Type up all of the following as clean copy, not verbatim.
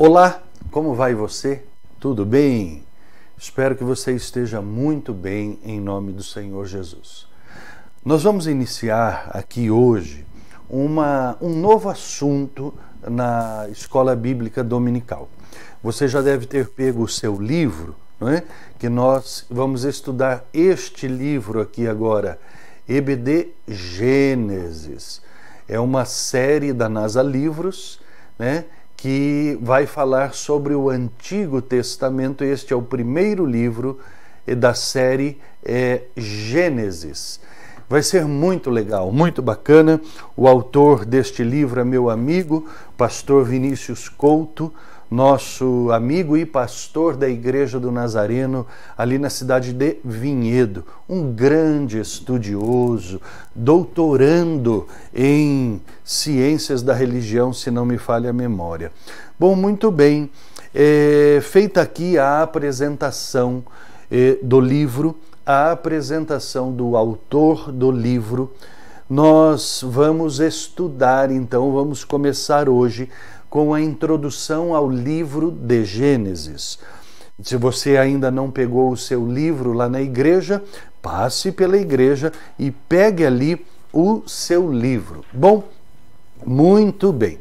Olá, como vai você? Tudo bem? Espero que você esteja muito bem em nome do Senhor Jesus. Nós vamos iniciar aqui hoje um novo assunto na Escola Bíblica Dominical. Você já deve ter pego o seu livro, não é? Que nós vamos estudar este livro aqui agora, EBD Gênesis. É uma série da NASA Livros, né? Que vai falar sobre o Antigo Testamento. Este é o primeiro livro da série Gênesis. Vai ser muito legal, muito bacana. O autor deste livro é meu amigo, pastor Vinícius Couto, nosso amigo e pastor da Igreja do Nazareno, ali na cidade de Vinhedo. Um grande estudioso, doutorando em ciências da religião, se não me falha a memória. Bom, muito bem. Feita aqui a apresentação do livro, a apresentação do autor do livro, nós vamos estudar, então, vamos começar hoje com a introdução ao livro de Gênesis. Se você ainda não pegou o seu livro lá na igreja, passe pela igreja e pegue ali o seu livro. Bom, muito bem.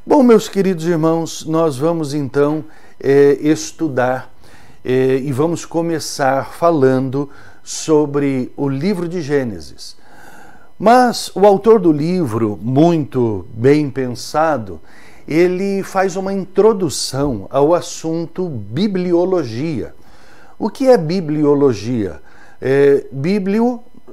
Bom, meus queridos irmãos, nós vamos então estudar e vamos começar falando sobre o livro de Gênesis. Mas o autor do livro, muito bem pensado, ele faz uma introdução ao assunto bibliologia. O que é bibliologia?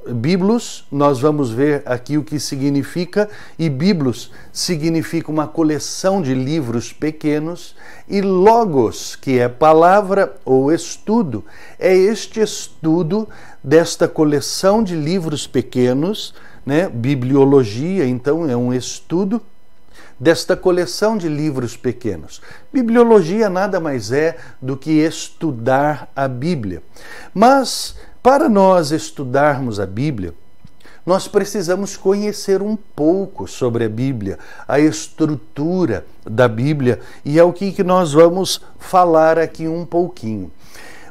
Biblos, nós vamos ver aqui o que significa, e biblos significa uma coleção de livros pequenos, e logos, que é palavra ou estudo, é este estudo desta coleção de livros pequenos, né? Bibliologia, então, é um estudo desta coleção de livros pequenos. Bibliologia nada mais é do que estudar a Bíblia. Mas, para nós estudarmos a Bíblia, nós precisamos conhecer um pouco sobre a Bíblia, a estrutura da Bíblia, e é o que nós vamos falar aqui um pouquinho.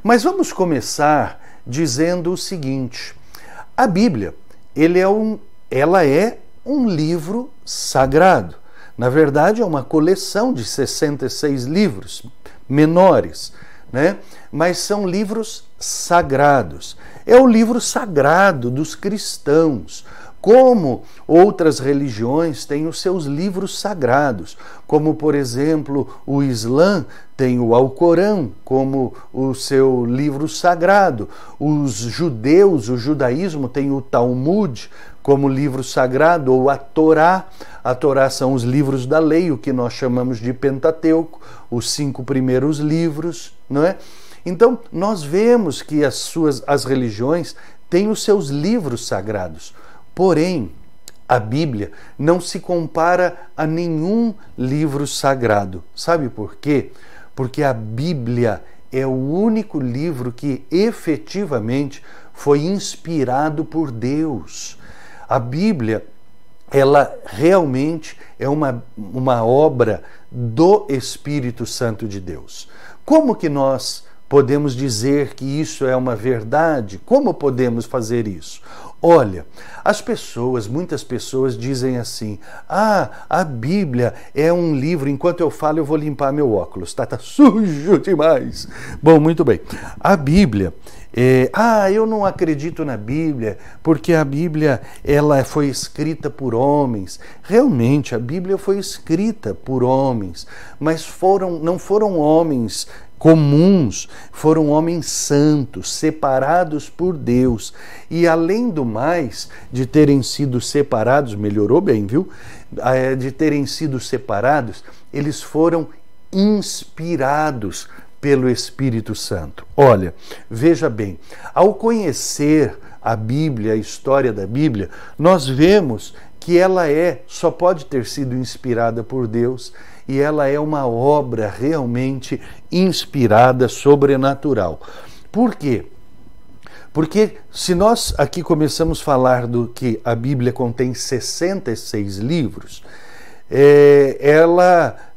Mas vamos começar dizendo o seguinte: a Bíblia, ela é um livro sagrado. Na verdade, é uma coleção de 66 livros menores, né? Mas são livros sagrados. É o livro sagrado dos cristãos. Como outras religiões têm os seus livros sagrados, como, por exemplo, o Islã tem o Alcorão como o seu livro sagrado. Os judeus, o judaísmo tem o Talmud como livro sagrado, ou a Torá. A Torá são os livros da lei, o que nós chamamos de Pentateuco, os 5 primeiros livros, não é? Então, nós vemos que as religiões têm os seus livros sagrados. Porém, a Bíblia não se compara a nenhum livro sagrado. Sabe por quê? Porque a Bíblia é o único livro que efetivamente foi inspirado por Deus. A Bíblia, ela realmente é uma obra do Espírito Santo de Deus. Como que nós podemos dizer que isso é uma verdade? Como podemos fazer isso? Olha, muitas pessoas dizem assim: a Bíblia é um livro. Enquanto eu falo, eu vou limpar meu óculos, tá sujo demais. Bom, muito bem. A Bíblia eu não acredito na Bíblia, porque a Bíblia ela foi escrita por homens. Realmente, a Bíblia foi escrita por homens, mas não foram homens comuns, foram homens santos, separados por Deus. E além do mais, de terem sido separados, melhorou bem, viu? De terem sido separados, eles foram inspirados pelo Espírito Santo. Olha, veja bem, ao conhecer a Bíblia, a história da Bíblia, nós vemos que ela só pode ter sido inspirada por Deus, e ela é uma obra realmente inspirada, sobrenatural. Por quê? Porque se nós aqui começamos a falar do que a Bíblia contém 66 livros,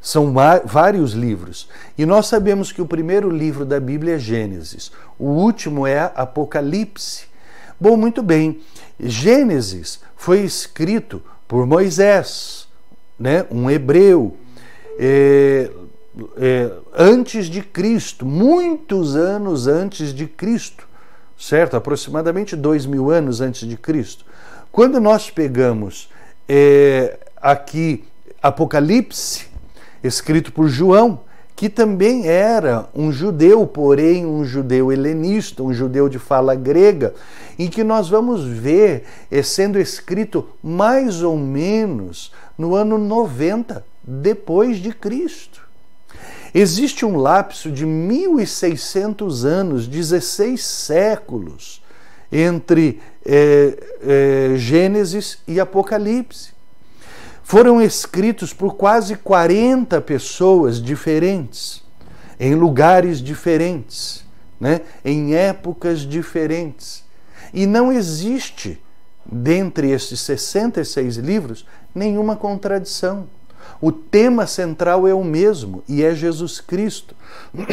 são vários livros. E nós sabemos que o primeiro livro da Bíblia é Gênesis. O último é Apocalipse. Bom, muito bem. Gênesis foi escrito por Moisés, né? Um hebreu, antes de Cristo, muitos anos antes de Cristo, certo? Aproximadamente 2000 anos antes de Cristo. Quando nós pegamos aqui Apocalipse, escrito por João, que também era um judeu, porém um judeu helenista, um judeu de fala grega, em que nós vamos ver sendo escrito mais ou menos no ano 90 depois de Cristo. Existe um lapso de 1600 anos, 16 séculos, entre Gênesis e Apocalipse. Foram escritos por quase 40 pessoas diferentes, em lugares diferentes, né? Em épocas diferentes. E não existe, dentre esses 66 livros, nenhuma contradição. O tema central é o mesmo, e é Jesus Cristo.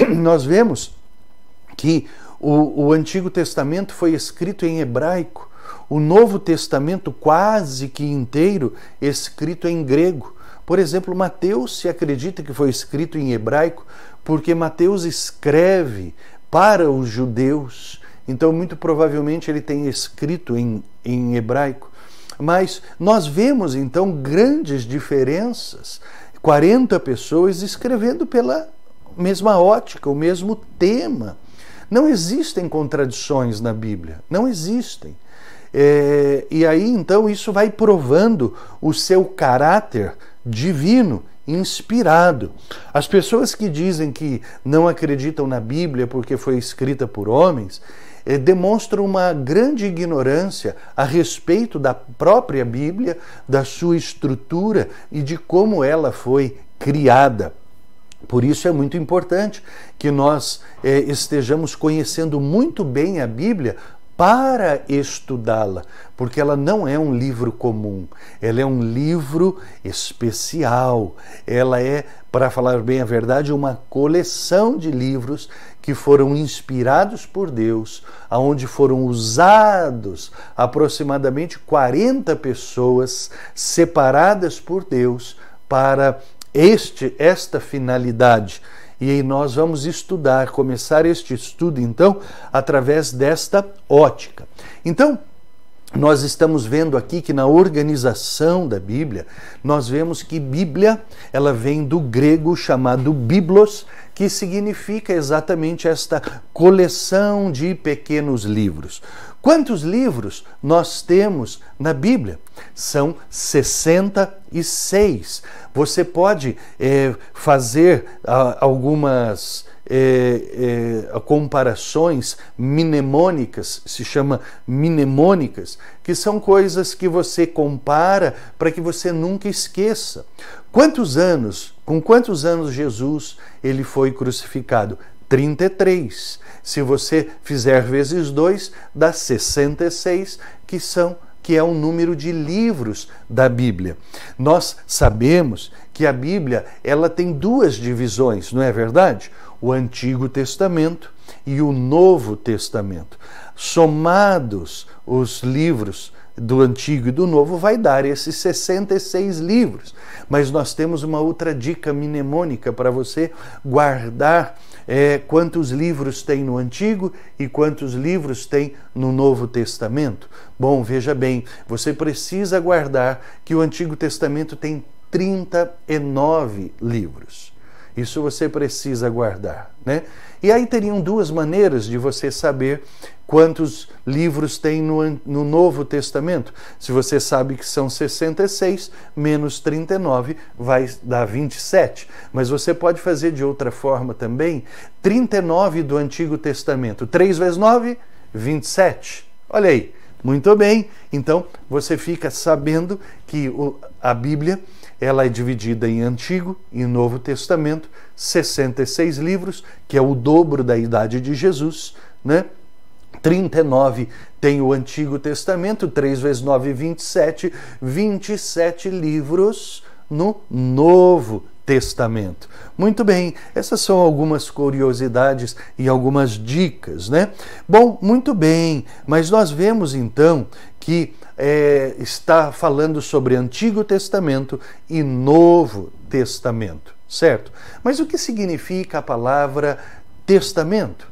Nós vemos que o Antigo Testamento foi escrito em hebraico, o Novo Testamento quase que inteiro escrito em grego. Por exemplo, Mateus se acredita que foi escrito em hebraico porque Mateus escreve para os judeus. Então, muito provavelmente, ele tem escrito em hebraico. Mas nós vemos, então, grandes diferenças. 40 pessoas escrevendo pela mesma ótica, o mesmo tema. Não existem contradições na Bíblia, não existem. E aí, então, isso vai provando o seu caráter divino, inspirado. As pessoas que dizem que não acreditam na Bíblia porque foi escrita por homens, demonstram uma grande ignorância a respeito da própria Bíblia, da sua estrutura e de como ela foi criada. Por isso é muito importante que nós estejamos conhecendo muito bem a Bíblia para estudá-la, porque ela não é um livro comum, ela é um livro especial, ela é, para falar bem a verdade, uma coleção de livros que foram inspirados por Deus, aonde foram usados aproximadamente 40 pessoas separadas por Deus para esta finalidade. E aí nós vamos começar este estudo, então, através desta ótica. Então, nós estamos vendo aqui que na organização da Bíblia, nós vemos que Bíblia, ela vem do grego chamado biblos, que significa exatamente esta coleção de pequenos livros. Quantos livros nós temos na Bíblia? São 66. Você pode fazer algumas comparações mnemônicas, se chama mnemônicas, que são coisas que você compara para que você nunca esqueça. Com quantos anos Jesus ele foi crucificado? 33. Se você fizer vezes 2, dá 66, que é o número de livros da Bíblia. Nós sabemos que a Bíblia ela tem duas divisões, não é verdade? O Antigo Testamento e o Novo Testamento. Somados os livros do Antigo e do Novo vai dar esses 66 livros. Mas nós temos uma outra dica mnemônica para você guardar quantos livros tem no Antigo e quantos livros tem no Novo Testamento. Bom, veja bem, você precisa guardar que o Antigo Testamento tem 39 livros. Isso você precisa guardar, né? E aí teriam duas maneiras de você saber quantos livros tem no Novo Testamento. Se você sabe que são 66, menos 39 vai dar 27. Mas você pode fazer de outra forma também. 39 do Antigo Testamento. 3 vezes 9, 27. Olha aí. Muito bem. Então, você fica sabendo que a Bíblia ela é dividida em Antigo e Novo Testamento, 66 livros, que é o dobro da idade de Jesus, né? 39 tem o Antigo Testamento, 3 vezes 9, 27, 27 livros no Novo Testamento. Muito bem, essas são algumas curiosidades e algumas dicas, né? Bom, muito bem, mas nós vemos então que está falando sobre Antigo Testamento e Novo Testamento, certo? Mas o que significa a palavra testamento?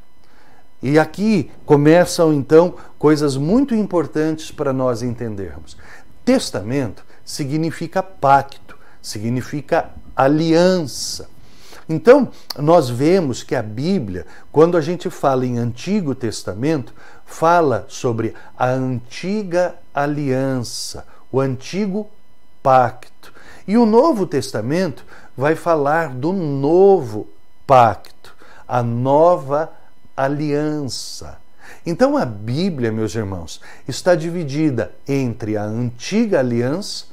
E aqui começam então coisas muito importantes para nós entendermos. Testamento significa pacto, significa aliança. Então, nós vemos que a Bíblia, quando a gente fala em Antigo Testamento, fala sobre a antiga aliança, o antigo pacto. E o Novo Testamento vai falar do novo pacto, a nova aliança. Então, a Bíblia, meus irmãos, está dividida entre a antiga aliança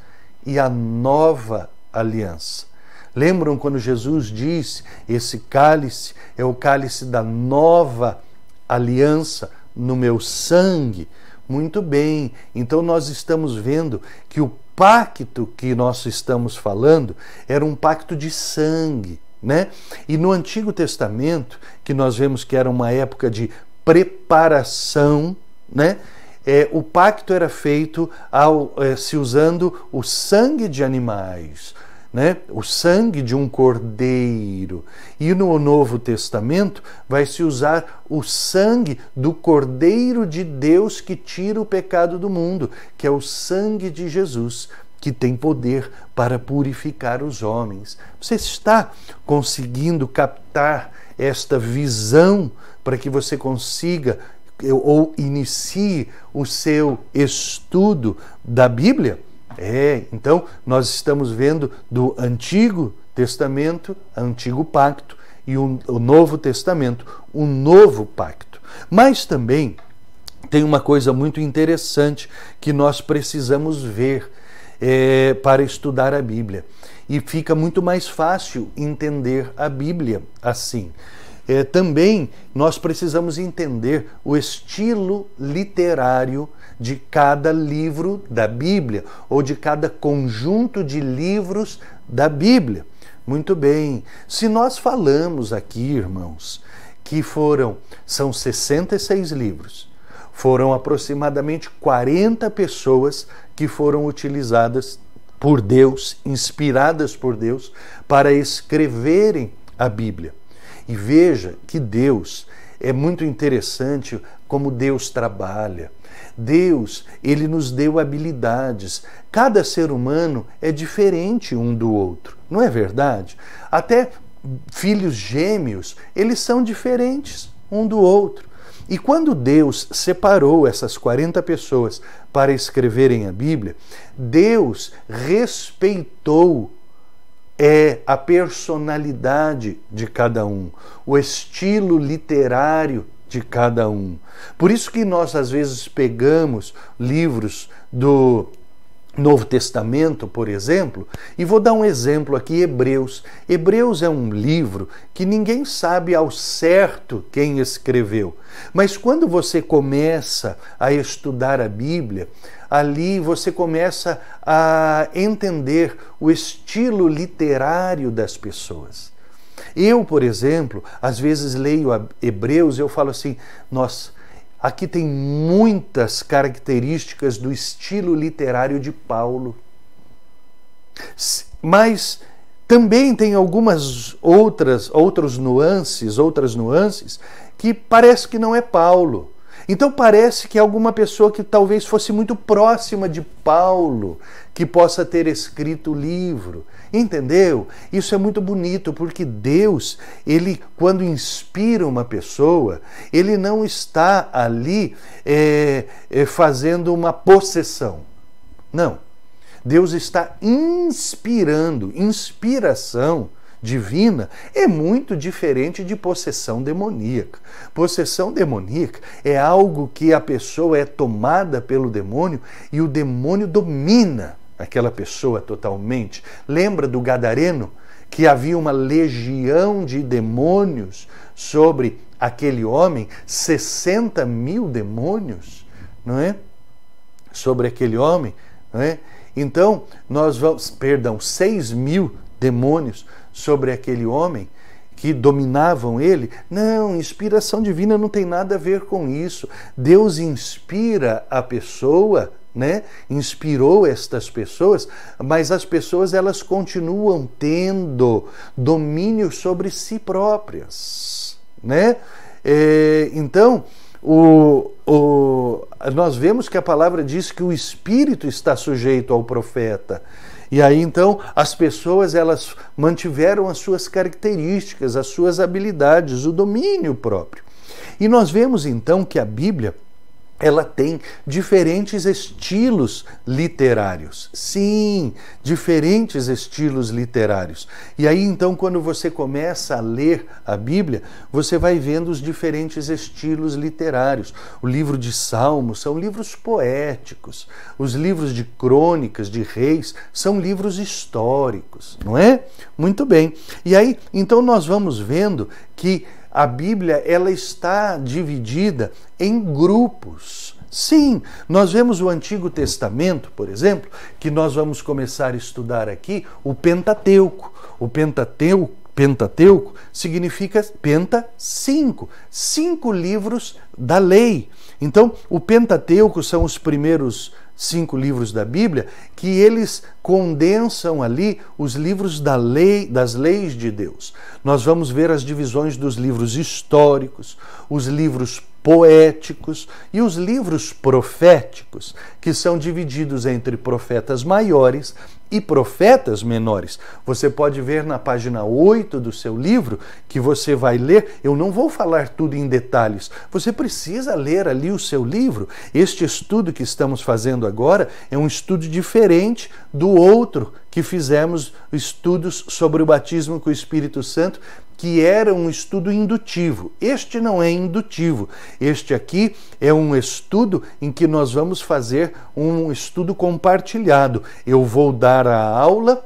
e a nova aliança. Lembram quando Jesus disse: esse cálice é o cálice da nova aliança no meu sangue? Muito bem, então nós estamos vendo que o pacto que nós estamos falando era um pacto de sangue, né? E no Antigo Testamento, que nós vemos que era uma época de preparação, né? O pacto era feito se usando o sangue de animais, né? O sangue de um cordeiro. E no Novo Testamento vai se usar o sangue do Cordeiro de Deus que tira o pecado do mundo, que é o sangue de Jesus, que tem poder para purificar os homens. Você está conseguindo captar esta visão para que você consiga ou inicie o seu estudo da Bíblia? Então nós estamos vendo do Antigo Testamento, Antigo Pacto, e o Novo Testamento, o Novo Pacto. Mas também tem uma coisa muito interessante que nós precisamos ver para estudar a Bíblia. E fica muito mais fácil entender a Bíblia assim. Também nós precisamos entender o estilo literário de cada livro da Bíblia, ou de cada conjunto de livros da Bíblia. Muito bem, se nós falamos aqui, irmãos, que são 66 livros, foram aproximadamente 40 pessoas que foram utilizadas por Deus, inspiradas por Deus, para escreverem a Bíblia. E veja que Deus, é muito interessante como Deus trabalha. Deus, ele nos deu habilidades. Cada ser humano é diferente um do outro, não é verdade? Até filhos gêmeos, eles são diferentes um do outro. E quando Deus separou essas 40 pessoas para escreverem a Bíblia, Deus respeitou a personalidade de cada um, o estilo literário de cada um. Por isso que nós às vezes pegamos livros do Novo Testamento, por exemplo, e vou dar um exemplo aqui, Hebreus. Hebreus é um livro que ninguém sabe ao certo quem escreveu. Mas quando você começa a estudar a Bíblia, ali você começa a entender o estilo literário das pessoas. Eu, por exemplo, às vezes leio Hebreus e eu falo assim: nossa, aqui tem muitas características do estilo literário de Paulo. Mas também tem algumas outras nuances que parece que não é Paulo. Então parece que é alguma pessoa que talvez fosse muito próxima de Paulo que possa ter escrito o livro. Entendeu? Isso é muito bonito, porque Deus, ele, quando inspira uma pessoa, ele não está ali fazendo uma possessão. Não. Deus está inspirando. Inspiração divina é muito diferente de possessão demoníaca. Possessão demoníaca é algo que a pessoa é tomada pelo demônio e o demônio domina aquela pessoa totalmente. Lembra do Gadareno? Que havia uma legião de demônios sobre aquele homem, 60 mil demônios, não é? Sobre aquele homem, não é? Então, 6.000 demônios sobre aquele homem que dominavam ele. Não, inspiração divina não tem nada a ver com isso. Deus inspira a pessoa, né? Inspirou estas pessoas, mas as pessoas elas continuam tendo domínio sobre si próprias, né? Então, nós vemos que a palavra diz que o espírito está sujeito ao profeta. E aí então as pessoas elas mantiveram as suas características, as suas habilidades, o domínio próprio. E nós vemos então que a Bíblia ela tem diferentes estilos literários. Sim, diferentes estilos literários. E aí, então, quando você começa a ler a Bíblia, você vai vendo os diferentes estilos literários. O livro de Salmos são livros poéticos. Os livros de crônicas, de reis, são livros históricos, não é? Muito bem. E aí, então, nós vamos vendo que a Bíblia ela está dividida em grupos. Sim, nós vemos o Antigo Testamento, por exemplo, que nós vamos começar a estudar aqui, o Pentateuco. O Pentateuco significa penta, 5 livros da lei. Então, o Pentateuco são os primeiros 5 livros da Bíblia, que eles condensam ali os livros da lei, das leis de Deus. Nós vamos ver as divisões dos livros históricos, os livros poéticos e os livros proféticos, que são divididos entre profetas maiores e profetas menores. Você pode ver na página 8 do seu livro, que você vai ler, eu não vou falar tudo em detalhes, você precisa ler ali o seu livro. Este estudo que estamos fazendo agora é um estudo diferente do outro que fizemos, estudos sobre o batismo com o Espírito Santo, que era um estudo indutivo. Este não é indutivo. Este aqui é um estudo em que nós vamos fazer um estudo compartilhado. Eu vou dar a aula,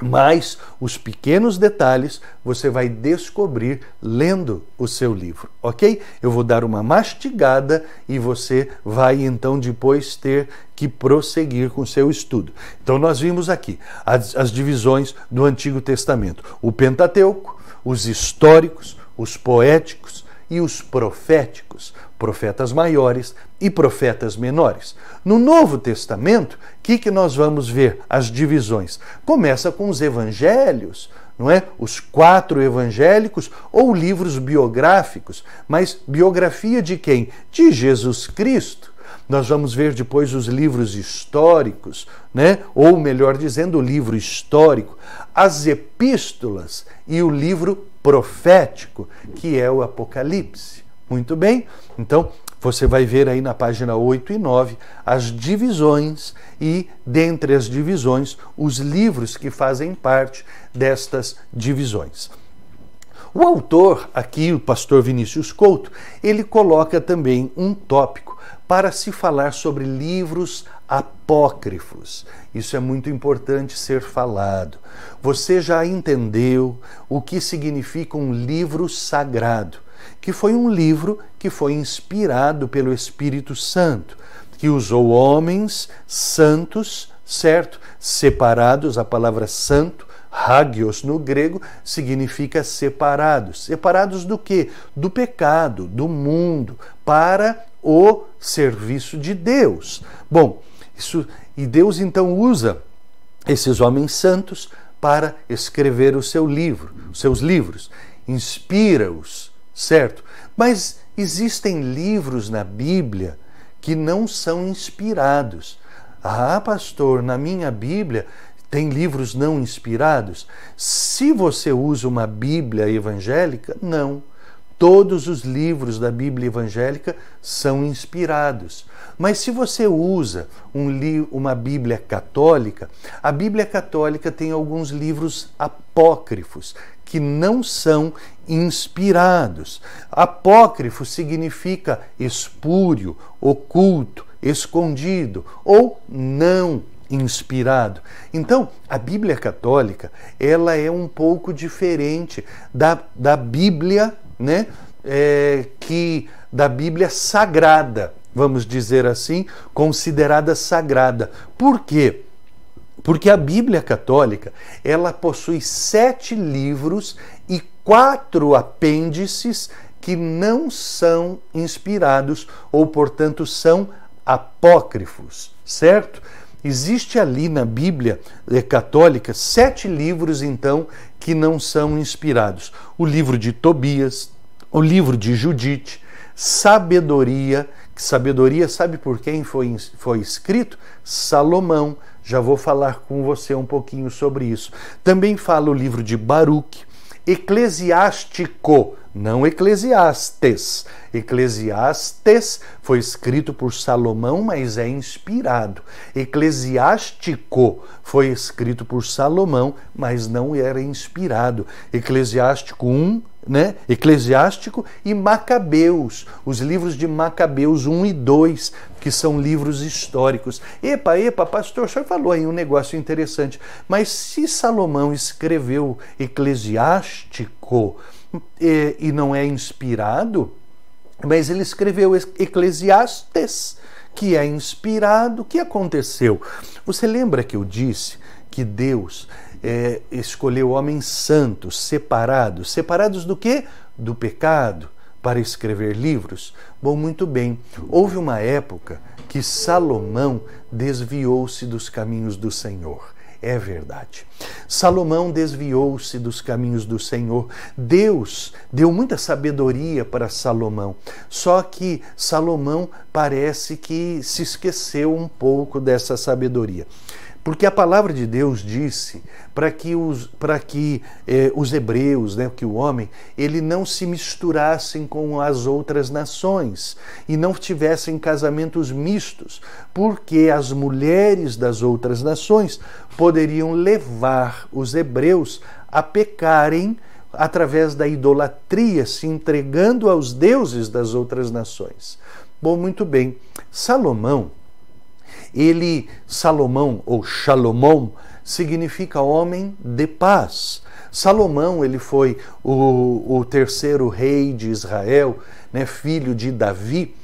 mas os pequenos detalhes você vai descobrir lendo o seu livro, ok? Eu vou dar uma mastigada e você vai então depois ter que prosseguir com o seu estudo. Então nós vimos aqui as divisões do Antigo Testamento. O Pentateuco, os históricos, os poéticos e os proféticos, profetas maiores e profetas menores. No Novo Testamento, o que nós vamos ver? As divisões. Começa com os evangelhos, não é? Os 4 evangélicos ou livros biográficos, mas biografia de quem? De Jesus Cristo. Nós vamos ver depois os livros históricos, né? Ou melhor dizendo, o livro histórico, as epístolas e o livro profético, que é o Apocalipse. Muito bem? Então, você vai ver aí na página 8 e 9 as divisões e, dentre as divisões, os livros que fazem parte destas divisões. O autor aqui, o pastor Vinícius Couto, ele coloca também um tópico para se falar sobre livros apócrifos. Isso é muito importante ser falado. Você já entendeu o que significa um livro sagrado, que foi um livro que foi inspirado pelo Espírito Santo, que usou homens santos, certo? Separados, a palavra santo, hagios no grego, significa separados. Separados do quê? Do pecado, do mundo, para o serviço de Deus. Bom, e Deus então usa esses homens santos para escrever o seu livro, os seus livros, inspira-os, certo? Mas existem livros na Bíblia que não são inspirados. Ah, pastor, na minha Bíblia tem livros não inspirados? Se você usa uma Bíblia evangélica, não. Todos os livros da Bíblia evangélica são inspirados. Mas se você usa uma Bíblia católica, a Bíblia católica tem alguns livros apócrifos que não são inspirados. Apócrifo significa espúrio, oculto, escondido ou não inspirado. Então, a Bíblia católica, ela é um pouco diferente da Bíblia, né? Da Bíblia sagrada, vamos dizer assim, considerada sagrada. Por quê? Porque a Bíblia Católica, ela possui 7 livros e 4 apêndices que não são inspirados ou, portanto, são apócrifos, certo? Existe ali na Bíblia Católica 7 livros, então, que não são inspirados. O livro de Tobias, o livro de Judite, Sabedoria. Sabedoria, sabe por quem foi escrito? Salomão. Já vou falar com você um pouquinho sobre isso. Também fala o livro de Baruque. Eclesiástico, não Eclesiastes. Eclesiastes foi escrito por Salomão, mas é inspirado. Eclesiástico foi escrito por Salomão, mas não era inspirado. Eclesiástico 1, Eclesiástico e Macabeus, os livros de Macabeus 1 e 2, que são livros históricos. Epa, pastor, o senhor falou aí um negócio interessante, mas se Salomão escreveu Eclesiástico e não é inspirado, mas ele escreveu Eclesiastes, que é inspirado, o que aconteceu? Você lembra que eu disse que Deus escolheu homens santos, separados. Separados do quê? Do pecado, para escrever livros? Bom, muito bem. Houve uma época que Salomão desviou-se dos caminhos do Senhor. É verdade. Salomão desviou-se dos caminhos do Senhor. Deus deu muita sabedoria para Salomão. Só que Salomão parece que se esqueceu um pouco dessa sabedoria. Porque a palavra de Deus disse para que os hebreus, que o homem, ele não se misturassem com as outras nações e não tivessem casamentos mistos, porque as mulheres das outras nações poderiam levar os hebreus a pecarem através da idolatria, se entregando aos deuses das outras nações. Bom, muito bem. Salomão ou Shalomão, significa homem de paz. Salomão, ele foi o terceiro rei de Israel, filho de Davi,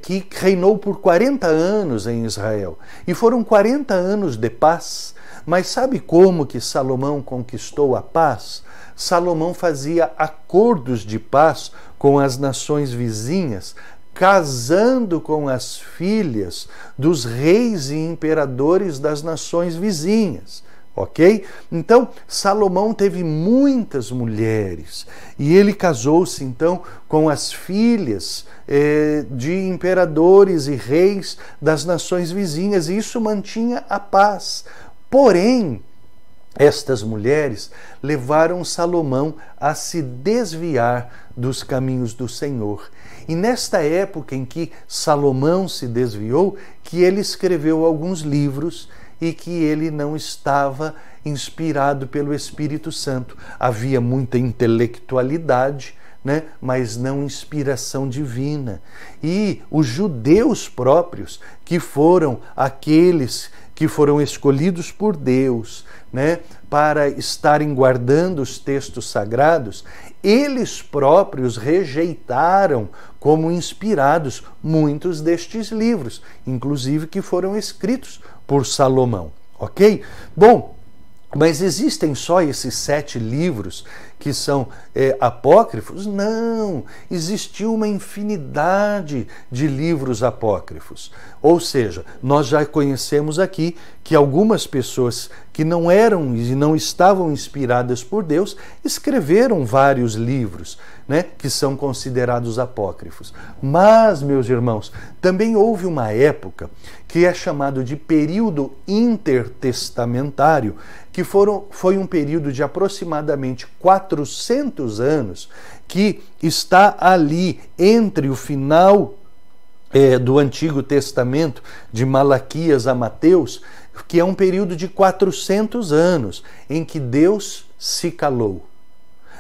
que reinou por 40 anos em Israel. E foram 40 anos de paz. Mas sabe como que Salomão conquistou a paz? Salomão fazia acordos de paz com as nações vizinhas, casando com as filhas dos reis e imperadores das nações vizinhas, ok? Então, Salomão teve muitas mulheres e ele casou-se, então, com as filhas de imperadores e reis das nações vizinhas, e isso mantinha a paz. Porém, estas mulheres levaram Salomão a se desviar dos caminhos do Senhor. E nesta época em que Salomão se desviou, que ele escreveu alguns livros e que ele não estava inspirado pelo Espírito Santo. Havia muita intelectualidade, mas não inspiração divina. E os judeus próprios, que foram aqueles que foram escolhidos por Deus, para estarem guardando os textos sagrados, eles próprios rejeitaram como inspirados muitos destes livros, inclusive que foram escritos por Salomão, ok? Bom, mas existem só esses 7 livros que são apócrifos? Não, existiu uma infinidade de livros apócrifos. Ou seja, nós já conhecemos aqui que algumas pessoas que não eram e não estavam inspiradas por Deus escreveram vários livros, que são considerados apócrifos. Mas, meus irmãos, também houve uma época que é chamado de período intertestamentário, que foi um período de aproximadamente 400 anos, que está ali entre o final do Antigo Testamento, de Malaquias a Mateus, que é um período de 400 anos, em que Deus se calou.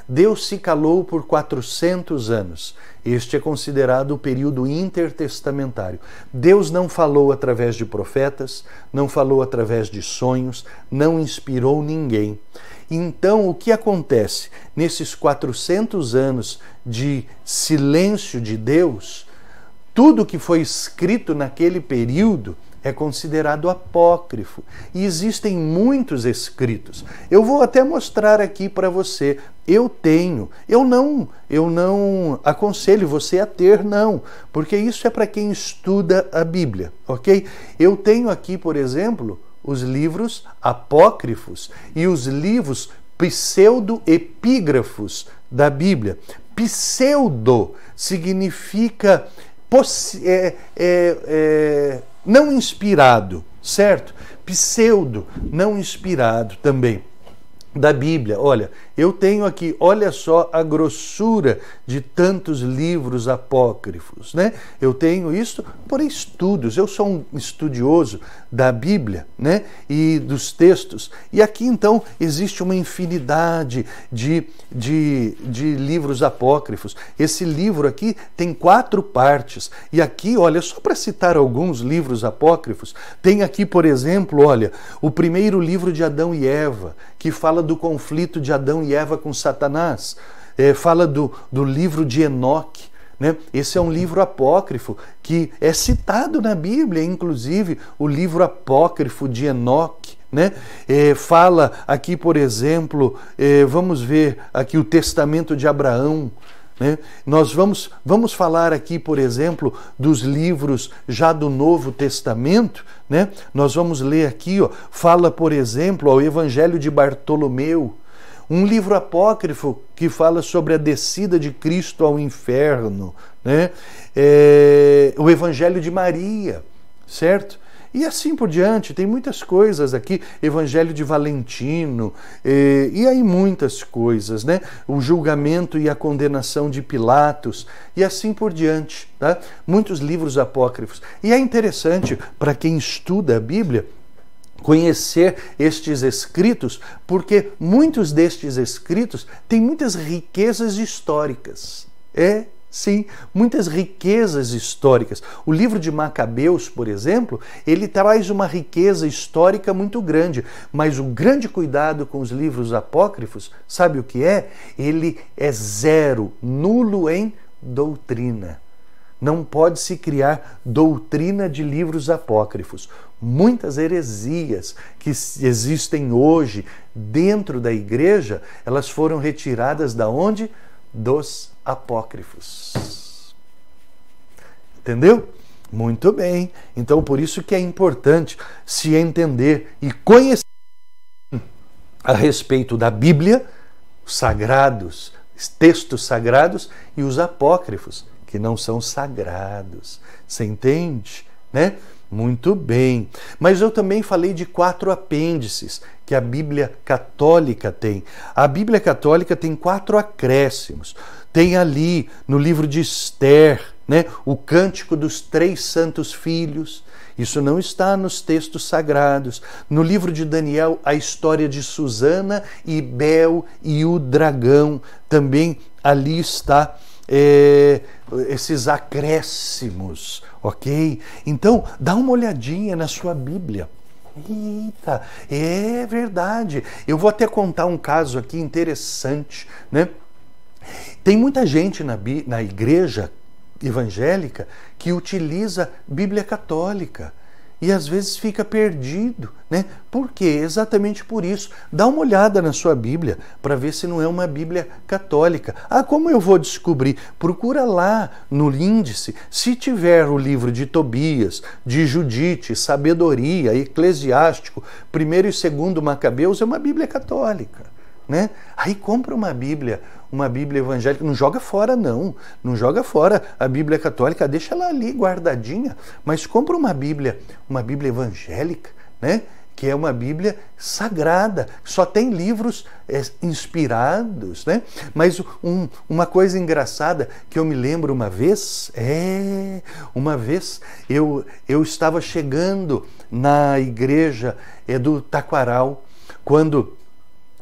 Deus se calou por 400 anos. Este é considerado o período intertestamentário. Deus não falou através de profetas, não falou através de sonhos, não inspirou ninguém. Então, o que acontece? Nesses 400 anos de silêncio de Deus, tudo que foi escrito naquele período é considerado apócrifo. E existem muitos escritos. Eu vou até mostrar aqui para você. Eu não aconselho você a ter, não, porque isso é para quem estuda a Bíblia, ok? Eu tenho aqui, por exemplo, os livros apócrifos e os livros pseudo-epígrafos da Bíblia. Pseudo significa não inspirado, certo? Pseudo, não inspirado também. Da Bíblia. Olha, eu tenho aqui, olha só a grossura de tantos livros apócrifos, né? Eu tenho isso por estudos, eu sou um estudioso da Bíblia, né? E dos textos. E aqui, então, existe uma infinidade de livros apócrifos. Esse livro aqui tem 4 partes. E aqui, olha, só para citar alguns livros apócrifos, tem aqui, por exemplo, olha, o primeiro livro de Adão e Eva, que fala do conflito de Adão e Eva com Satanás. Fala do livro de Enoque. Né? Esse é um livro apócrifo que é citado na Bíblia, inclusive o livro apócrifo de Enoque. Né? Fala aqui, por exemplo, vamos ver aqui o testamento de Abraão. Né? Nós vamos falar aqui, por exemplo, dos livros já do Novo Testamento. Né? Nós vamos ler aqui, ó, fala, por exemplo, o Evangelho de Bartolomeu, um livro apócrifo que fala sobre a descida de Cristo ao inferno, né? O Evangelho de Maria, certo? E assim por diante, tem muitas coisas aqui, Evangelho de Valentino, e aí muitas coisas, né? O julgamento e a condenação de Pilatos, e assim por diante, tá? Muitos livros apócrifos. E é interessante, para quem estuda a Bíblia, conhecer estes escritos, porque muitos destes escritos têm muitas riquezas históricas. Sim, muitas riquezas históricas. O livro de Macabeus, por exemplo, ele traz uma riqueza histórica muito grande, mas o grande cuidado com os livros apócrifos, sabe o que é? Ele é zero, nulo em doutrina. Não pode se criar doutrina de livros apócrifos. Muitas heresias que existem hoje dentro da igreja, elas foram retiradas da onde? Dos apócrifos. Entendeu? Muito bem. Então, por isso que é importante se entender e conhecer a respeito da Bíblia, os sagrados, os textos sagrados e os apócrifos, que não são sagrados. Você entende? Né? Muito bem. Mas eu também falei de 4 apêndices que a Bíblia Católica tem. A Bíblia Católica tem 4 acréscimos. Tem ali no livro de Esther, né, o Cântico dos 3 Santos Filhos. Isso não está nos textos sagrados. No livro de Daniel, a história de Susana e Bel e o dragão. Também ali está esses acréscimos, ok? Então, dá uma olhadinha na sua Bíblia. Eita, é verdade. Eu vou até contar um caso aqui interessante, né? Tem muita gente na igreja evangélica que utiliza Bíblia católica e às vezes fica perdido, né? Por quê? Exatamente por isso. Dá uma olhada na sua Bíblia para ver se não é uma Bíblia católica. Ah, como eu vou descobrir? Procura lá no índice. Se tiver o livro de Tobias, de Judite, Sabedoria, Eclesiástico, 1º e 2º Macabeus, é uma Bíblia católica. Né? Aí compra uma Bíblia evangélica, não joga fora não joga fora a Bíblia católica, deixa ela ali guardadinha, mas compra uma Bíblia evangélica, né? Que é uma Bíblia sagrada, só tem livros inspirados, né? Mas uma coisa engraçada que eu me lembro uma vez eu estava chegando na igreja do Taquaral, quando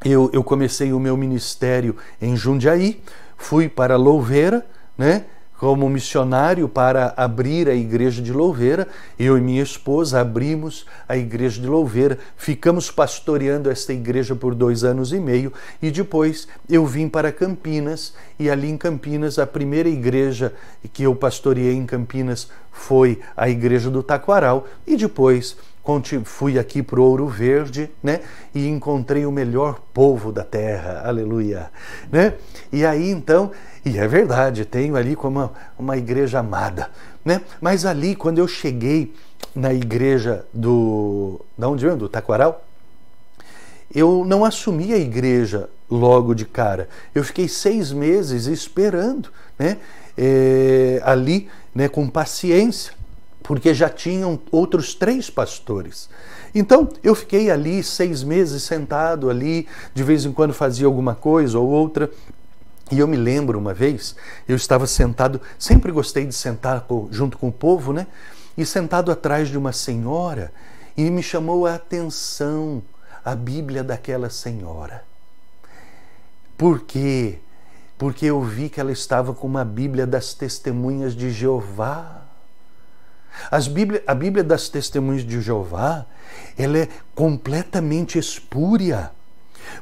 eu comecei o meu ministério em Jundiaí, fui para Louveira, né? como missionário para abrir a igreja de Louveira. Eu e minha esposa abrimos a igreja de Louveira, ficamos pastoreando esta igreja por 2 anos e meio e depois eu vim para Campinas e ali em Campinas a primeira igreja que eu pastoreei em Campinas foi a igreja do Taquaral e depois fui aqui para o Ouro Verde, né? E encontrei o melhor povo da terra, aleluia, né? E aí então, e é verdade, tenho ali como uma igreja amada, né? Mas ali, quando eu cheguei na igreja do Taquaral, eu não assumi a igreja logo de cara. Eu fiquei 6 meses esperando, né? Ali, né? Com paciência, porque já tinham outros 3 pastores. Então, eu fiquei ali 6 meses sentado ali, de vez em quando fazia alguma coisa ou outra. E eu me lembro uma vez, eu estava sentado, sempre gostei de sentar junto com o povo, né? E sentado atrás de uma senhora, e me chamou a atenção a Bíblia daquela senhora. Por quê? Porque eu vi que ela estava com uma Bíblia das Testemunhas de Jeová. A Bíblia das Testemunhas de Jeová, ela é completamente espúria.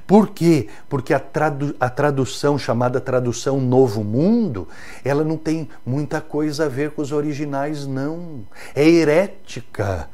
Por quê? Porque a tradução, chamada tradução Novo Mundo, ela não tem muita coisa a ver com os originais, não. É herética.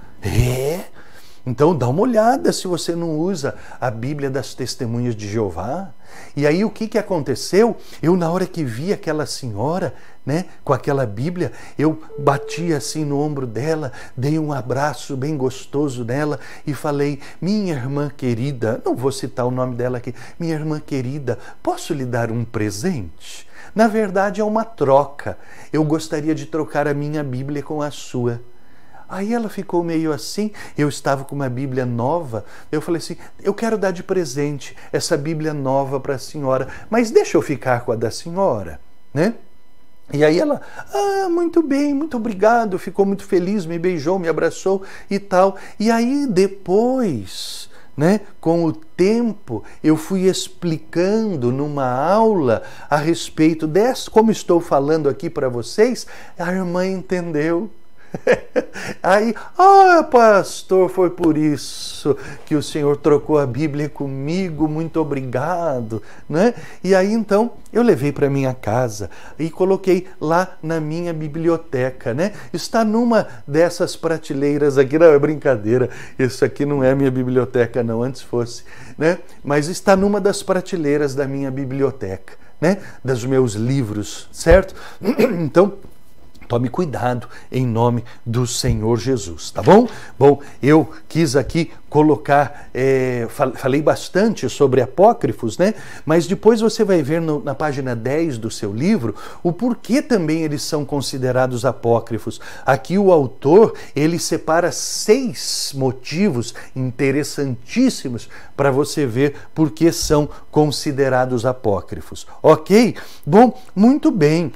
Então dá uma olhada se você não usa a Bíblia das Testemunhas de Jeová. E aí o que aconteceu? Eu, na hora que vi aquela senhora, né, com aquela Bíblia, eu bati assim no ombro dela, dei um abraço bem gostoso nela e falei: minha irmã querida, não vou citar o nome dela aqui, minha irmã querida, posso lhe dar um presente? Na verdade é uma troca. Eu gostaria de trocar a minha Bíblia com a sua. Aí ela ficou meio assim, eu estava com uma Bíblia nova, eu falei assim: eu quero dar de presente essa Bíblia nova para a senhora, mas deixa eu ficar com a da senhora, né? E aí ela, muito bem, muito obrigado, ficou muito feliz, me beijou, me abraçou e tal. E aí depois, né, com o tempo, eu fui explicando numa aula a respeito dessa, como estou falando aqui para vocês, a irmã entendeu. Aí, pastor, foi por isso que o senhor trocou a Bíblia comigo, muito obrigado, né? E aí então eu levei para minha casa e coloquei lá na minha biblioteca, né? Está numa dessas prateleiras aqui, não é brincadeira, isso aqui não é minha biblioteca não, antes fosse, né? Mas está numa das prateleiras da minha biblioteca, né? Dos meus livros, certo? Então, tome cuidado em nome do Senhor Jesus, tá bom? Bom, eu quis aqui colocar, falei bastante sobre apócrifos, né? Mas depois você vai ver na página 10 do seu livro o porquê também eles são considerados apócrifos. Aqui o autor, ele separa 6 motivos interessantíssimos para você ver por que são considerados apócrifos, ok? Bom, muito bem.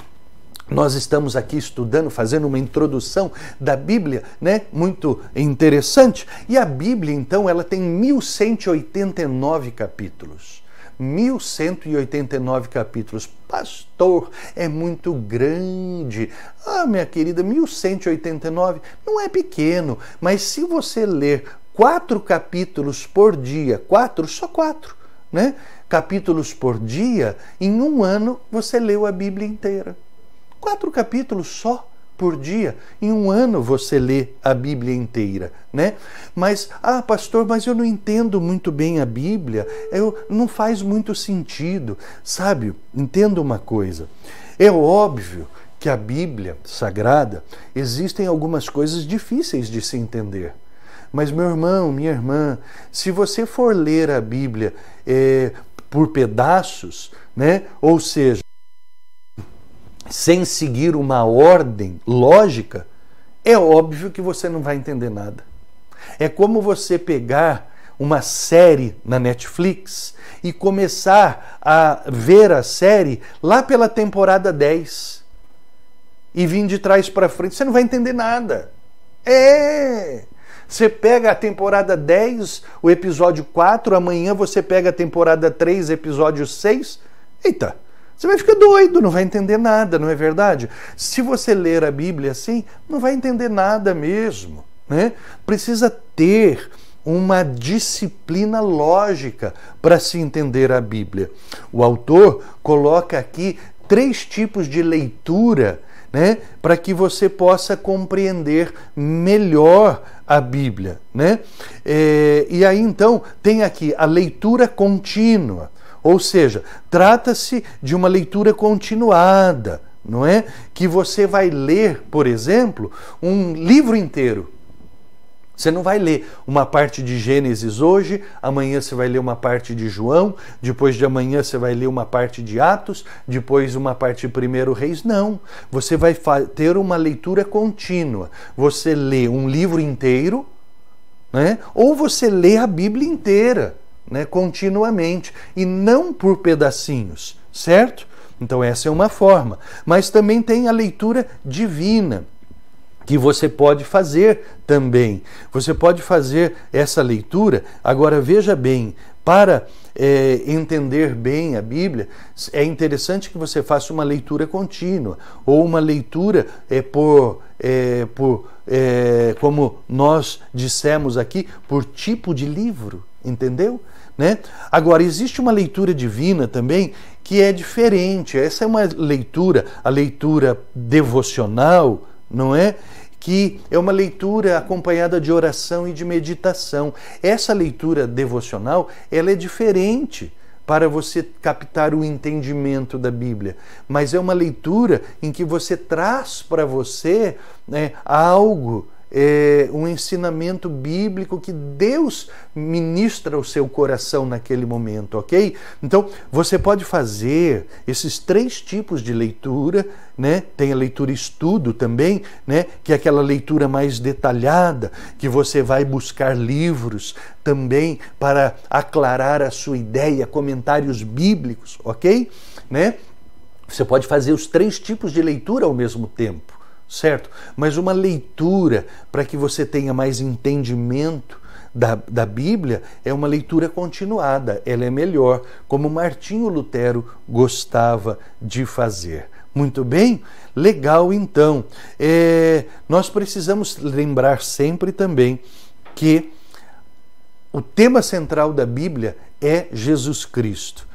Nós estamos aqui estudando, fazendo uma introdução da Bíblia, né? Muito interessante. E a Bíblia, então, ela tem 1189 capítulos. 1189 capítulos. Pastor, é muito grande. Minha querida, 1189 não é pequeno, mas se você ler 4 capítulos por dia, só 4, né? Capítulos por dia, em 1 ano você leu a Bíblia inteira. 4 capítulos só por dia. Em 1 ano você lê a Bíblia inteira, né? Mas, pastor, mas eu não entendo muito bem a Bíblia, não faz muito sentido. Sabe, entenda uma coisa. É óbvio que a Bíblia Sagrada, existem algumas coisas difíceis de se entender. Mas, meu irmão, minha irmã, se você for ler a Bíblia por pedaços, né? Ou seja, sem seguir uma ordem lógica, é óbvio que você não vai entender nada. É como você pegar uma série na Netflix e começar a ver a série lá pela temporada 10 e vir de trás para frente, você não vai entender nada. Você pega a temporada 10, o episódio 4, amanhã você pega a temporada 3, episódio 6, eita! Você vai ficar doido, não vai entender nada, não é verdade? Se você ler a Bíblia assim, não vai entender nada mesmo, né? Precisa ter uma disciplina lógica para se entender a Bíblia. O autor coloca aqui 3 tipos de leitura, né, para que você possa compreender melhor a Bíblia, né? E aí então tem aqui a leitura contínua, ou seja, trata-se de uma leitura continuada, não é? Que você vai ler, por exemplo, um livro inteiro. Você não vai ler uma parte de Gênesis hoje, amanhã você vai ler uma parte de João, depois de amanhã você vai ler uma parte de Atos, depois uma parte de 1 Reis. Não, você vai ter uma leitura contínua. Você lê um livro inteiro, né? Ou você lê a Bíblia inteira, né? Continuamente, e não por pedacinhos, certo? Então essa é uma forma. Mas também tem a leitura divina, que você pode fazer também. Você pode fazer essa leitura. Agora veja bem, para entender bem a Bíblia, é interessante que você faça uma leitura contínua, ou uma leitura como nós dissemos aqui, por tipo de livro, entendeu? Né? Agora, existe uma leitura divina também que é diferente. Essa é uma leitura, a leitura devocional, não é? Que é uma leitura acompanhada de oração e de meditação. Essa leitura devocional, ela é diferente para você captar o entendimento da Bíblia, mas é uma leitura em que você traz para você, né, algo, um ensinamento bíblico que Deus ministra ao seu coração naquele momento, ok? Então, você pode fazer esses 3 tipos de leitura, né? Tem a leitura estudo também, né? Que é aquela leitura mais detalhada, que você vai buscar livros também para aclarar a sua ideia, comentários bíblicos, ok? Né? Você pode fazer os 3 tipos de leitura ao mesmo tempo, certo? Mas uma leitura para que você tenha mais entendimento da Bíblia é uma leitura continuada, ela é melhor, como Martinho Lutero gostava de fazer. Muito bem? Legal, então. Nós precisamos lembrar sempre também que o tema central da Bíblia é Jesus Cristo.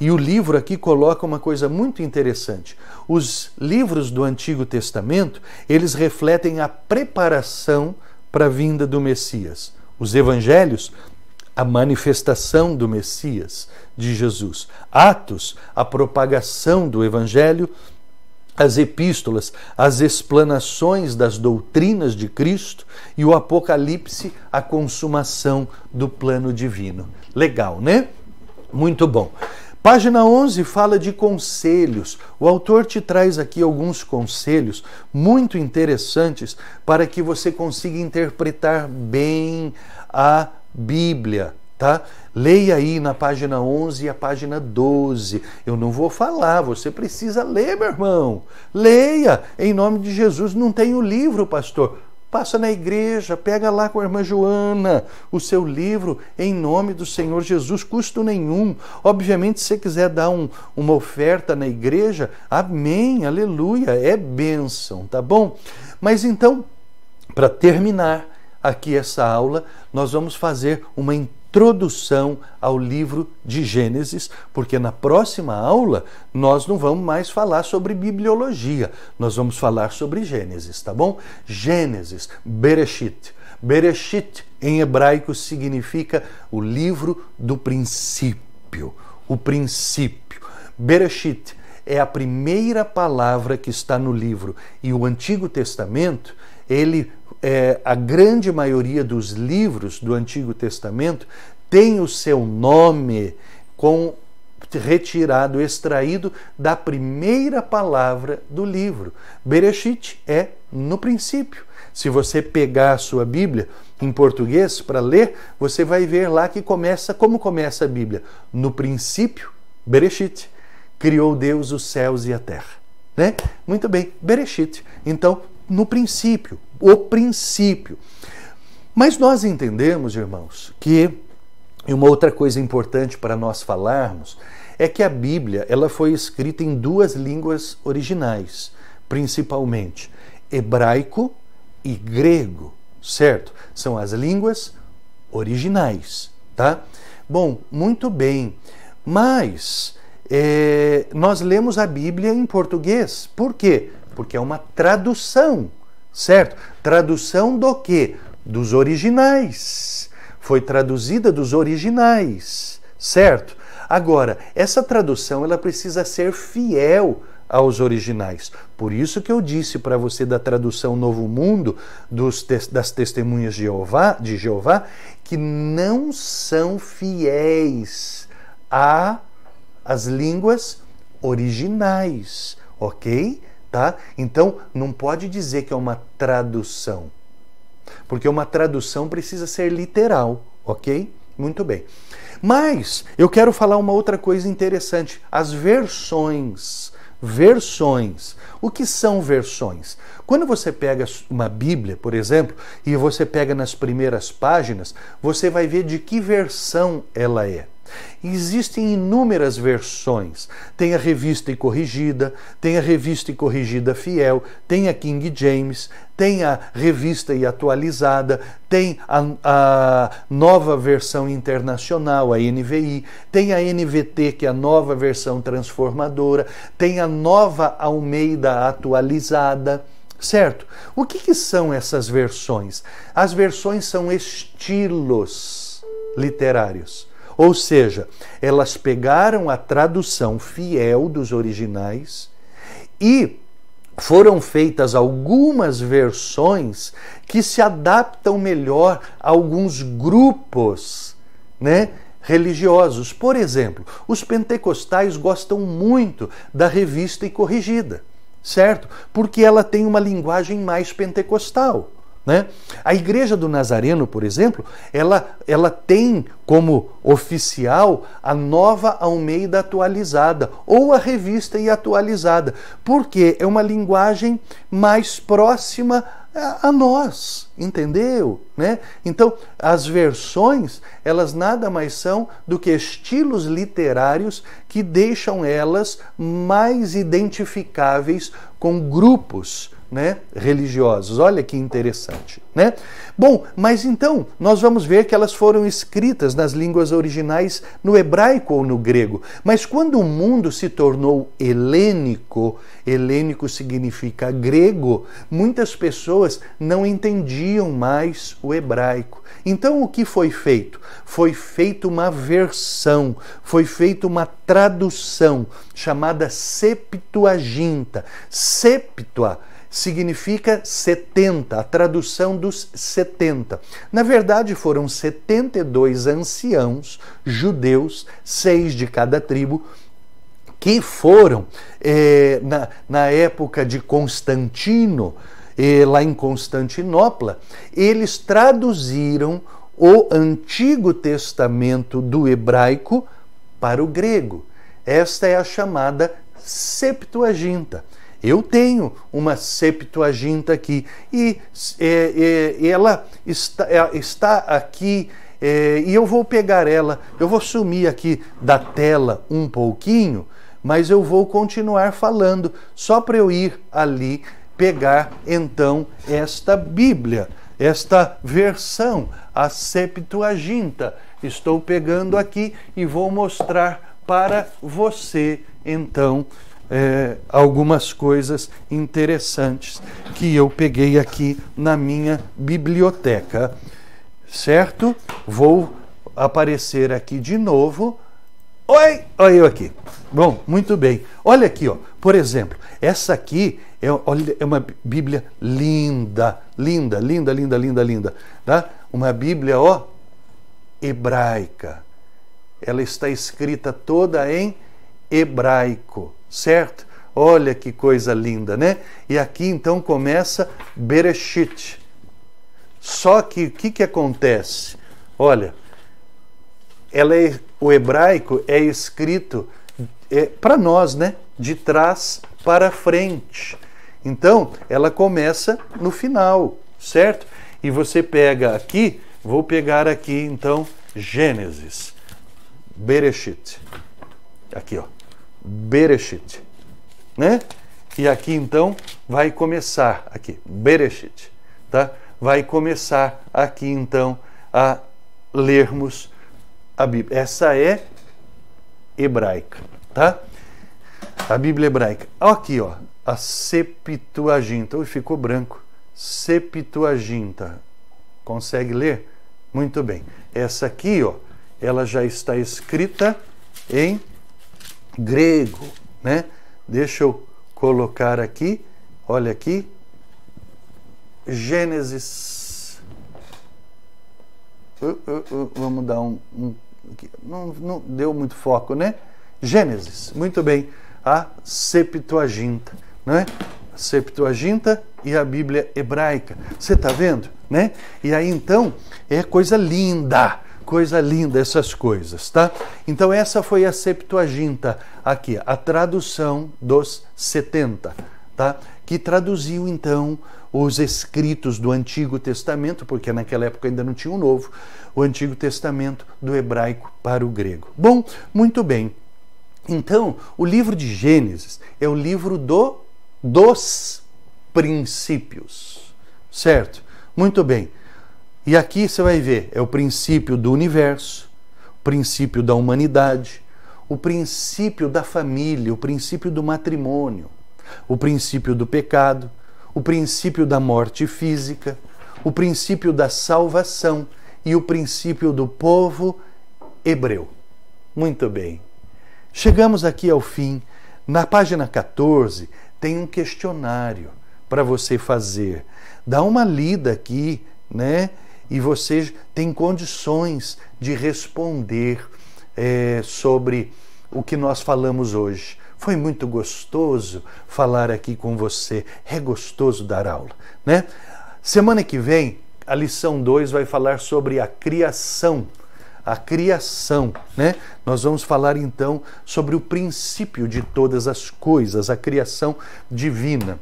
E o livro aqui coloca uma coisa muito interessante. Os livros do Antigo Testamento, eles refletem a preparação para a vinda do Messias. Os evangelhos, a manifestação do Messias, de Jesus. Atos, a propagação do evangelho. As epístolas, as explanações das doutrinas de Cristo, e o Apocalipse, a consumação do plano divino. Legal, né? Muito bom. Página 11 fala de conselhos. O autor te traz aqui alguns conselhos muito interessantes para que você consiga interpretar bem a Bíblia, tá? Leia aí na página 11 e a página 12. Eu não vou falar, você precisa ler, meu irmão. Leia, em nome de Jesus. Não tem o livro, pastor. Passa na igreja, pega lá com a irmã Joana o seu livro, em nome do Senhor Jesus, custo nenhum. Obviamente, se você quiser dar uma oferta na igreja, amém, aleluia, é bênção, tá bom? Mas então, para terminar aqui essa aula, nós vamos fazer uma introdução ao livro de Gênesis, porque na próxima aula nós não vamos mais falar sobre bibliologia, nós vamos falar sobre Gênesis, tá bom? Gênesis, Bereshit. Bereshit em hebraico significa o livro do princípio, o princípio. Bereshit é a primeira palavra que está no livro, e o Antigo Testamento, a grande maioria dos livros do Antigo Testamento tem o seu nome extraído da primeira palavra do livro. Bereshit é no princípio. Se você pegar a sua Bíblia em português para ler, você vai ver lá que como começa a Bíblia. No princípio, Bereshit, criou Deus os céus e a terra. Né? Muito bem, Bereshit. Então, no princípio, o princípio. Mas nós entendemos, irmãos, que uma outra coisa importante para nós falarmos é que a Bíblia ela foi escrita em duas línguas originais, principalmente hebraico e grego, certo? São as línguas originais, tá? Bom, muito bem, mas nós lemos a Bíblia em português. Por quê? Porque é uma tradução, certo? Tradução do quê? Dos originais. Foi traduzida dos originais, certo? Agora, essa tradução ela precisa ser fiel aos originais. Por isso que eu disse para você da tradução Novo Mundo das Testemunhas de Jeová que não são fiéis às línguas originais, ok? Tá? Então, não pode dizer que é uma tradução, porque uma tradução precisa ser literal, ok? Muito bem. Mas eu quero falar uma outra coisa interessante, as versões. Versões. O que são versões? Quando você pega uma Bíblia, por exemplo, e você pega nas primeiras páginas, você vai ver de que versão ela é. Existem inúmeras versões. Tem a Revista e Corrigida, tem a Revista e Corrigida Fiel, tem a King James, tem a Revista e Atualizada, tem a Nova Versão Internacional, a NVI, tem a NVT, que é a Nova Versão Transformadora, tem a Nova Almeida Atualizada, certo? O que são essas versões? As versões são estilos literários. Ou seja, elas pegaram a tradução fiel dos originais e foram feitas algumas versões que se adaptam melhor a alguns grupos, né, religiosos. Por exemplo, os pentecostais gostam muito da Revista e Corrigida, certo? Porque ela tem uma linguagem mais pentecostal. Né? A Igreja do Nazareno, por exemplo, ela tem como oficial a Nova Almeida Atualizada ou a Revista e Atualizada, porque é uma linguagem mais próxima a nós, entendeu? Né? Então, as versões, elas nada mais são do que estilos literários que deixam elas mais identificáveis com grupos, né, religiosos. Olha que interessante, né? Bom, mas então nós vamos ver que elas foram escritas nas línguas originais no hebraico ou no grego. Mas quando o mundo se tornou helênico, helênico significa grego, muitas pessoas não entendiam mais o hebraico. Então o que foi feito? Foi feita uma versão, foi feita uma tradução chamada Septuaginta. Septua significa 70, a tradução dos 70. Na verdade, foram 72 anciãos judeus, 6 de cada tribo, que foram, na época de Constantino, lá em Constantinopla, eles traduziram o Antigo Testamento do hebraico para o grego. Esta é a chamada Septuaginta. Eu tenho uma Septuaginta aqui e ela está aqui e eu vou pegar ela, eu vou sumir aqui da tela um pouquinho, mas eu vou continuar falando, só para eu ir ali pegar então esta Bíblia, esta versão, a Septuaginta. Estou pegando aqui e vou mostrar para você então algumas coisas interessantes que eu peguei aqui na minha biblioteca, certo? Vou aparecer aqui de novo. Oi, olha eu aqui. Bom, muito bem. Olha aqui, ó. Por exemplo, essa aqui é uma Bíblia linda, linda, linda, linda, linda, linda, tá? Uma Bíblia, ó, hebraica. Ela está escrita toda em hebraico, certo? Olha que coisa linda, né? E aqui então começa Bereshit. Só que o que acontece? Olha, o hebraico é escrito para nós, né? De trás para frente. Então, ela começa no final, certo? E você pega aqui, vou pegar aqui então Gênesis, Bereshit. Aqui, ó, Bereshit, né? E aqui então vai começar aqui, Bereshit, tá? Vai começar aqui então a lermos a Bíblia. Essa é hebraica, tá? A Bíblia hebraica. Aqui, ó, a Septuaginta. Ui, ficou branco. Septuaginta. Consegue ler? Muito bem. Essa aqui, ó, ela já está escrita em grego, né? Deixa eu colocar aqui, olha aqui, Gênesis. Vamos dar não deu muito foco, né? Gênesis, muito bem. A Septuaginta, né? Septuaginta e a Bíblia hebraica. Você está vendo, né? E aí então é coisa linda essas coisas, tá? Então essa foi a Septuaginta aqui, a tradução dos 70, tá? Que traduziu então os escritos do Antigo Testamento, porque naquela época ainda não tinha o Novo, o Antigo Testamento do hebraico para o grego. Bom, muito bem. Então, o livro de Gênesis é o livro dos princípios, certo? Muito bem. E aqui você vai ver, é o princípio do universo, o princípio da humanidade, o princípio da família, o princípio do matrimônio, o princípio do pecado, o princípio da morte física, o princípio da salvação e o princípio do povo hebreu. Muito bem. Chegamos aqui ao fim. Na página 14 tem um questionário para você fazer. Dá uma lida aqui, né? E você tem condições de responder sobre o que nós falamos hoje. Foi muito gostoso falar aqui com você. É gostoso dar aula, né? Semana que vem, a lição 2 vai falar sobre a criação. A criação, né? Nós vamos falar então sobre o princípio de todas as coisas, a criação divina.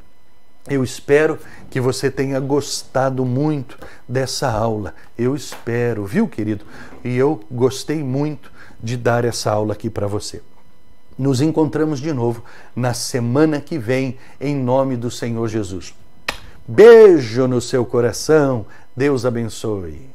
Eu espero que você tenha gostado muito dessa aula. Eu espero, viu, querido? E eu gostei muito de dar essa aula aqui para você. Nos encontramos de novo na semana que vem, em nome do Senhor Jesus. Beijo no seu coração. Deus abençoe.